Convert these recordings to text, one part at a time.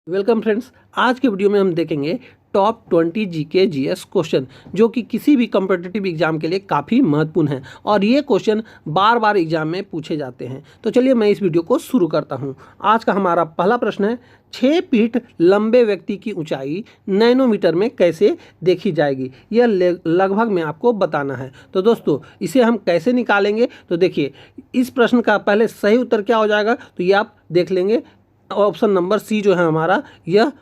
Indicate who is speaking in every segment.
Speaker 1: Welcome friends, आज के video में हम देखेंगे टॉप 20 जीके जीएस क्वेश्चन जो कि किसी भी कॉम्पिटिटिव एग्जाम के लिए काफ़ी महत्वपूर्ण है और ये क्वेश्चन बार बार एग्जाम में पूछे जाते हैं। तो चलिए मैं इस वीडियो को शुरू करता हूँ। आज का हमारा पहला प्रश्न है, 6 फीट लंबे व्यक्ति की ऊंचाई नैनोमीटर में कैसे देखी जाएगी, यह लगभग में आपको बताना है। तो दोस्तों इसे हम कैसे निकालेंगे, तो देखिए इस प्रश्न का पहले सही उत्तर क्या हो जाएगा, तो ये आप देख लेंगे। ऑप्शन नंबर सी जो है हमारा, यह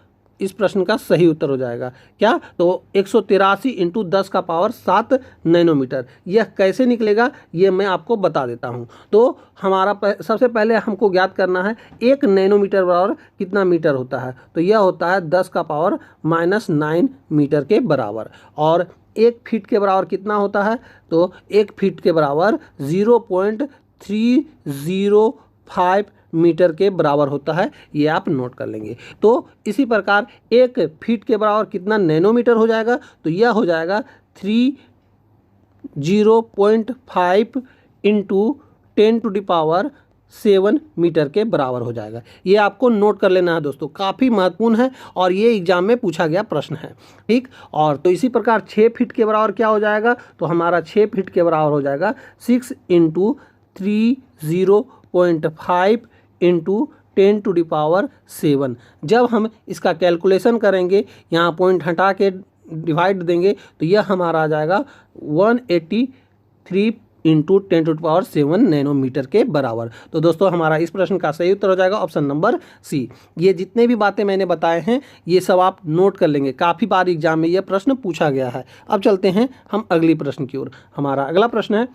Speaker 1: इस प्रश्न का सही उत्तर हो जाएगा। क्या, तो 183 इंटू 10 का पावर 7 नैनोमीटर। यह कैसे निकलेगा ये मैं आपको बता देता हूँ। तो हमारा सबसे पहले हमको ज्ञात करना है 1 नैनोमीटर बराबर कितना मीटर होता है, तो यह होता है 10 का पावर -9 मीटर के बराबर। और 1 फीट के बराबर कितना होता है, तो 1 फीट के बराबर 0.305 मीटर के बराबर होता है, ये आप नोट कर लेंगे। तो इसी प्रकार 1 फीट के बराबर कितना नैनोमीटर हो जाएगा, तो यह हो जाएगा 305 इंटू 10⁻7 मीटर के बराबर हो जाएगा। ये आपको नोट कर लेना है दोस्तों, काफ़ी महत्वपूर्ण है और ये एग्जाम में पूछा गया प्रश्न है। ठीक, और तो इसी प्रकार 6 फीट के बराबर क्या हो जाएगा, तो हमारा 6 फीट के बराबर हो जाएगा 6 इंटू 305 इंटू 10⁻7। जब हम इसका कैलकुलेशन करेंगे, यहाँ पॉइंट हटा के डिवाइड देंगे, तो यह हमारा आ जाएगा 183 इंटू 10⁻7 नैनोमीटर के बराबर। तो दोस्तों हमारा इस प्रश्न का सही उत्तर हो जाएगा ऑप्शन नंबर सी। ये जितने भी बातें मैंने बताए हैं ये सब आप नोट कर लेंगे, काफ़ी बार एग्जाम में यह प्रश्न पूछा गया है। अब चलते हैं हम अगली प्रश्न की ओर। हमारा अगला प्रश्न है,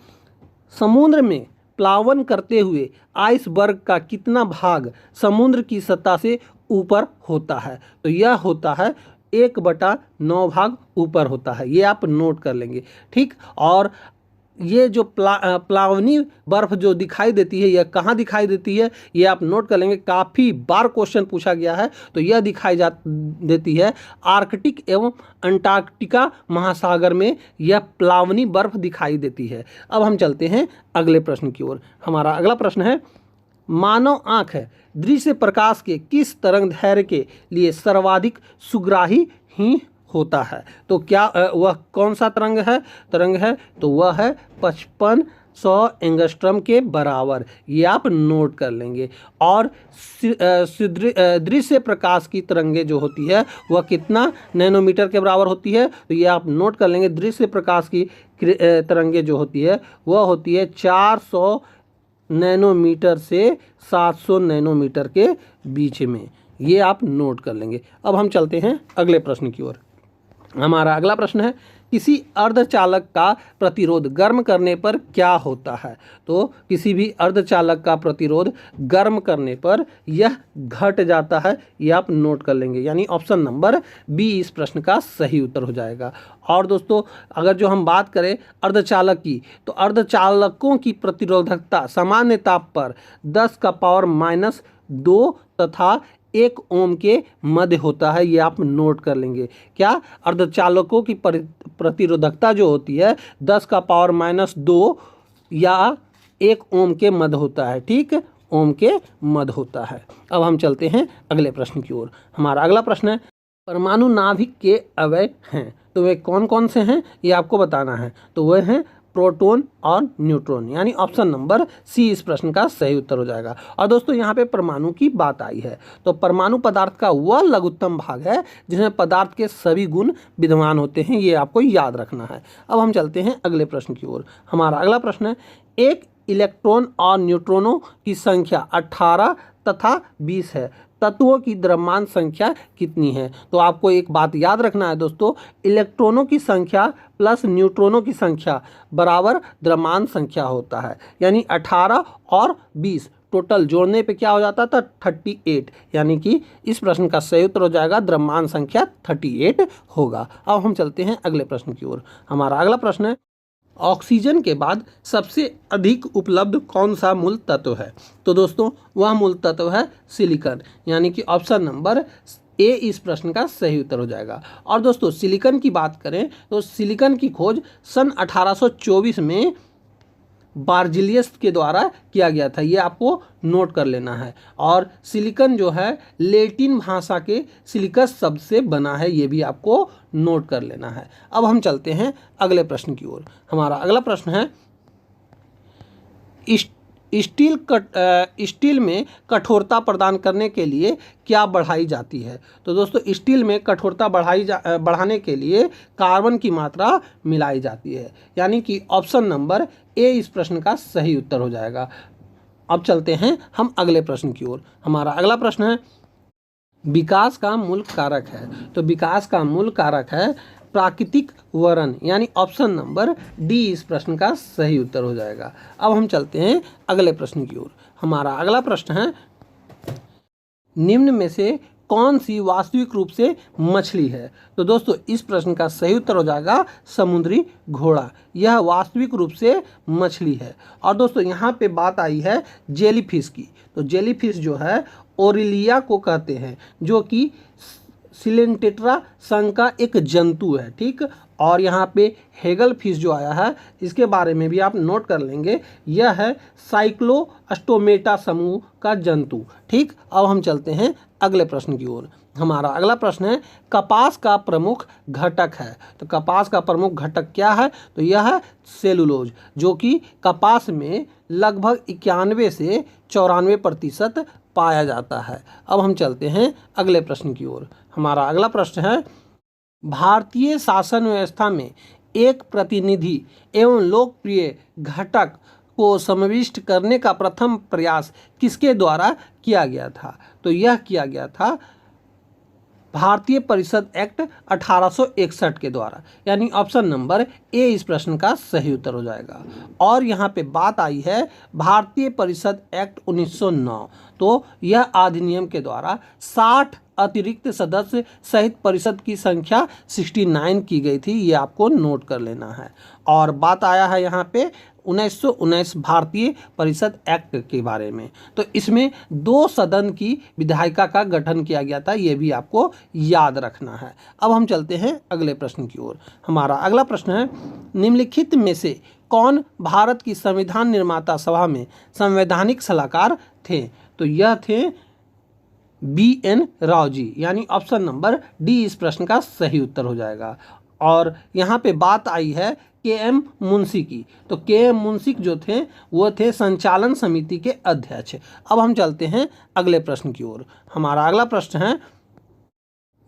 Speaker 1: समुद्र में प्लावन करते हुए आइसबर्ग का कितना भाग समुद्र की सतह से ऊपर होता है, तो यह होता है 1/9 भाग ऊपर होता है, ये आप नोट कर लेंगे। ठीक, और ये जो प्लावनी बर्फ जो दिखाई देती है, यह कहाँ दिखाई देती है ये आप नोट कर लेंगे, काफ़ी बार क्वेश्चन पूछा गया है। तो यह दिखाई देती है आर्कटिक एवं अंटार्कटिका महासागर में, यह प्लावनी बर्फ दिखाई देती है। अब हम चलते हैं अगले प्रश्न की ओर। हमारा अगला प्रश्न है, मानव आँख दृश्य प्रकाश के किस तरंगदैर्घ्य के लिए सर्वाधिक सुग्राही ही होता है, तो क्या वह कौन सा तरंग है, तो वह है 5500 एंगस्ट्रम के बराबर, ये आप नोट कर लेंगे। और दृश्य प्रकाश की तरंगे जो होती है वह कितना नैनोमीटर के बराबर होती है, तो ये आप नोट कर लेंगे। दृश्य प्रकाश की तरंगे जो होती है वह होती है 400 नैनोमीटर से 700 नैनोमीटर के बीच में, ये आप नोट कर लेंगे। अब हम चलते हैं अगले प्रश्न की ओर। हमारा अगला प्रश्न है, किसी अर्धचालक का प्रतिरोध गर्म करने पर क्या होता है, तो किसी भी अर्धचालक का प्रतिरोध गर्म करने पर यह घट जाता है, ये आप नोट कर लेंगे। यानी ऑप्शन नंबर बी इस प्रश्न का सही उत्तर हो जाएगा। और दोस्तों अगर जो हम बात करें अर्धचालक की, तो अर्धचालकों की प्रतिरोधकता सामान्य ताप पर 10⁻2 तथा 1 ओम के मध्य होता है, ये आप नोट कर लेंगे। क्या, अर्धचालकों की प्रतिरोधकता जो होती है 10⁻2 या 1 ओम के मध्य होता है। ठीक, ओम के मध्य होता है। अब हम चलते हैं अगले प्रश्न की ओर। हमारा अगला प्रश्न है, परमाणु नाभिक के अवयव हैं, तो वे कौन कौन से हैं ये आपको बताना है। तो वह हैं प्रोटॉन और न्यूट्रॉन, यानी ऑप्शन नंबर सी इस प्रश्न का सही उत्तर हो जाएगा। और दोस्तों यहाँ पे परमाणु की बात आई है, तो परमाणु पदार्थ का वह लघुत्तम भाग है जिसमें पदार्थ के सभी गुण विद्यमान होते हैं, ये आपको याद रखना है। अब हम चलते हैं अगले प्रश्न की ओर। हमारा अगला प्रश्न है, एक इलेक्ट्रॉन और न्यूट्रॉनों की संख्या 18 तथा 20 है, तत्वों की द्रव्यमान संख्या कितनी है। तो आपको एक बात याद रखना है दोस्तों, इलेक्ट्रॉनों की संख्या प्लस न्यूट्रॉनों की संख्या बराबर द्रव्यमान संख्या होता है। यानी 18 और 20 टोटल जोड़ने पे क्या हो जाता था, 38। यानी कि इस प्रश्न का सही उत्तर हो जाएगा द्रव्यमान संख्या 38 होगा। अब हम चलते हैं अगले प्रश्न की ओर। हमारा अगला प्रश्न है, ऑक्सीजन के बाद सबसे अधिक उपलब्ध कौन सा मूल तत्व है, तो दोस्तों वह मूल तत्व है सिलिकॉन, यानी कि ऑप्शन नंबर ए इस प्रश्न का सही उत्तर हो जाएगा। और दोस्तों सिलिकॉन की बात करें तो सिलिकॉन की खोज सन 1824 में बार्जिलियस के द्वारा किया गया था, ये आपको नोट कर लेना है। और सिलिकन जो है लैटिन भाषा के सिलिकस शब्द से बना है, ये भी आपको नोट कर लेना है। अब हम चलते हैं अगले प्रश्न की ओर। हमारा अगला प्रश्न है स्टील में कठोरता प्रदान करने के लिए क्या बढ़ाई जाती है। तो दोस्तों स्टील में कठोरता बढ़ाने के लिए कार्बन की मात्रा मिलाई जाती है, यानी कि ऑप्शन नंबर ए इस प्रश्न का सही उत्तर हो जाएगा। अब चलते हैं हम अगले प्रश्न की ओर। हमारा अगला प्रश्न है विकास का मूल कारक है। तो विकास का मूल कारक है प्राकृतिक वरण, यानी ऑप्शन नंबर डी इस प्रश्न का सही उत्तर हो जाएगा। अब हम चलते हैं अगले प्रश्न की ओर। हमारा अगला प्रश्न है निम्न में से कौन सी वास्तविक रूप से मछली है। तो दोस्तों इस प्रश्न का सही उत्तर हो जाएगा समुद्री घोड़ा, यह वास्तविक रूप से मछली है। और दोस्तों यहाँ पे बात आई है जेलीफिश की। तो जेलीफिश जो है ओरिलिया को कहते हैं, जो कि सिलेंटेट्रा संघ का एक जंतु है, ठीक। और यहाँ पे हेगल फिश जो आया है इसके बारे में भी आप नोट कर लेंगे, यह है साइक्लोस्टोमेटा समूह का जंतु, ठीक। अब हम चलते हैं अगले प्रश्न की ओर। हमारा अगला प्रश्न है कपास का प्रमुख घटक है। तो कपास का प्रमुख घटक क्या है। तो यह है सेलुलोज, जो कि कपास में लगभग 91 से 94% पाया जाता है। अब हम चलते हैं अगले प्रश्न की ओर। हमारा अगला प्रश्न है भारतीय शासन व्यवस्था में एक प्रतिनिधि एवं लोकप्रिय घटक को समाविष्ट करने का प्रथम प्रयास किसके द्वारा किया गया था। तो यह किया गया था भारतीय परिषद एक्ट 1861 के द्वारा, यानी ऑप्शन नंबर ए इस प्रश्न का सही उत्तर हो जाएगा। और यहाँ पे बात आई है भारतीय परिषद एक्ट 1909। तो यह अधिनियम के द्वारा 60 अतिरिक्त सदस्य सहित परिषद की संख्या 69 की गई थी, ये आपको नोट कर लेना है। और बात आया है यहाँ पे 1919 भारतीय परिषद एक्ट के बारे में। तो इसमें 2 सदन की विधायिका का गठन किया गया था, ये भी आपको याद रखना है। अब हम चलते हैं अगले प्रश्न की ओर। हमारा अगला प्रश्न है निम्नलिखित में से कौन भारत की संविधान निर्माता सभा में संवैधानिक सलाहकार थे। तो यह थे BN राव जी, यानी ऑप्शन नंबर डी इस प्रश्न का सही उत्तर हो जाएगा। और यहाँ पे बात आई है KM मुंशी की। तो KM मुंशी जो थे वो थे संचालन समिति के अध्यक्ष। अब हम चलते हैं अगले प्रश्न की ओर। हमारा अगला प्रश्न है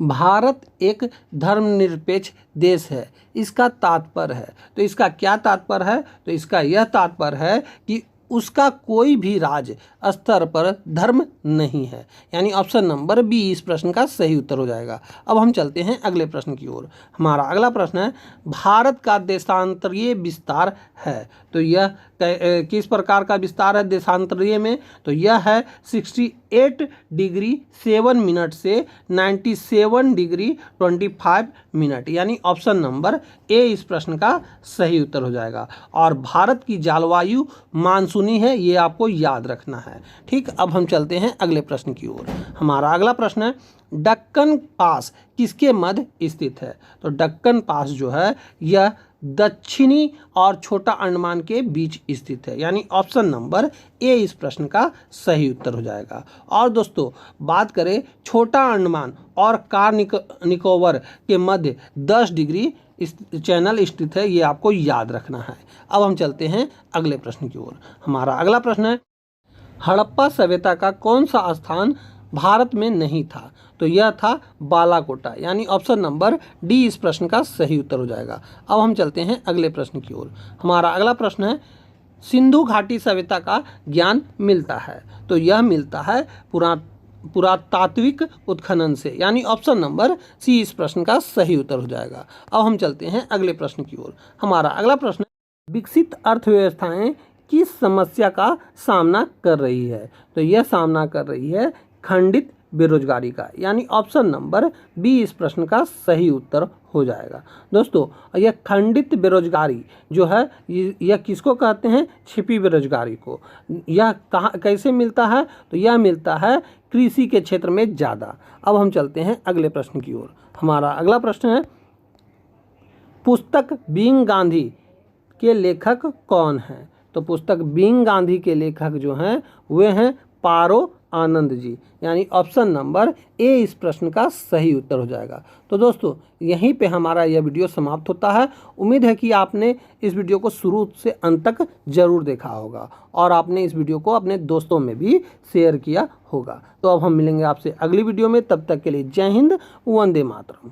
Speaker 1: भारत एक धर्मनिरपेक्ष देश है, इसका तात्पर्य है। तो इसका क्या तात्पर्य है। तो इसका यह तात्पर्य है कि उसका कोई भी राज्य स्तर पर धर्म नहीं है, यानी ऑप्शन नंबर बी इस प्रश्न का सही उत्तर हो जाएगा। अब हम चलते हैं अगले प्रश्न की ओर। हमारा अगला प्रश्न है भारत का देशांतरीय विस्तार है। तो यह किस प्रकार का विस्तार है देशांतरीय में। तो यह है 68 डिग्री 7 मिनट से 97 डिग्री 25 मिनट, यानी ऑप्शन नंबर ए इस प्रश्न का सही उत्तर हो जाएगा। और भारत की जलवायु मानसूनी है, ये आपको याद रखना है, ठीक। अब हम चलते हैं अगले प्रश्न की ओर। हमारा अगला प्रश्न है दक्कन पास किसके मध्य स्थित है। तो दक्कन पास जो है यह दक्षिणी और छोटा अंडमान के बीच स्थित है, यानी ऑप्शन नंबर ए इस प्रश्न का सही उत्तर हो जाएगा। और दोस्तों बात करें छोटा अंडमान और कार निकोबार के मध्य 10 डिग्री चैनल स्थित है, ये आपको याद रखना है। अब हम चलते हैं अगले प्रश्न की ओर। हमारा अगला प्रश्न है हड़प्पा सभ्यता का कौन सा स्थान भारत में नहीं था। तो यह था बालाकोटा, यानी ऑप्शन नंबर डी इस प्रश्न का सही उत्तर हो जाएगा। अब हम चलते हैं अगले प्रश्न की ओर। हमारा अगला प्रश्न है सिंधु घाटी सभ्यता का ज्ञान मिलता है। तो यह मिलता है पुरातात्विक उत्खनन से, यानी ऑप्शन नंबर सी इस प्रश्न का सही उत्तर हो जाएगा। अब हम चलते हैं अगले प्रश्न की ओर। हमारा अगला प्रश्न है विकसित अर्थव्यवस्थाएं किस समस्या का सामना कर रही है। तो यह सामना कर रही है खंडित बेरोजगारी का, यानी ऑप्शन नंबर बी इस प्रश्न का सही उत्तर हो जाएगा। दोस्तों यह खंडित बेरोजगारी जो है यह किसको कहते हैं, छिपी बेरोजगारी को। यह कहाँ कैसे मिलता है। तो यह मिलता है कृषि के क्षेत्र में ज़्यादा। अब हम चलते हैं अगले प्रश्न की ओर। हमारा अगला प्रश्न है पुस्तक बीइंग गांधी के लेखक कौन हैं। तो पुस्तक बीइंग गांधी के लेखक जो हैं वे हैं पारो आनंद जी, यानी ऑप्शन नंबर ए इस प्रश्न का सही उत्तर हो जाएगा। तो दोस्तों यहीं पे हमारा यह वीडियो समाप्त होता है। उम्मीद है कि आपने इस वीडियो को शुरू से अंत तक जरूर देखा होगा और आपने इस वीडियो को अपने दोस्तों में भी शेयर किया होगा। तो अब हम मिलेंगे आपसे अगली वीडियो में, तब तक के लिए जय हिंद, वंदे मातरम।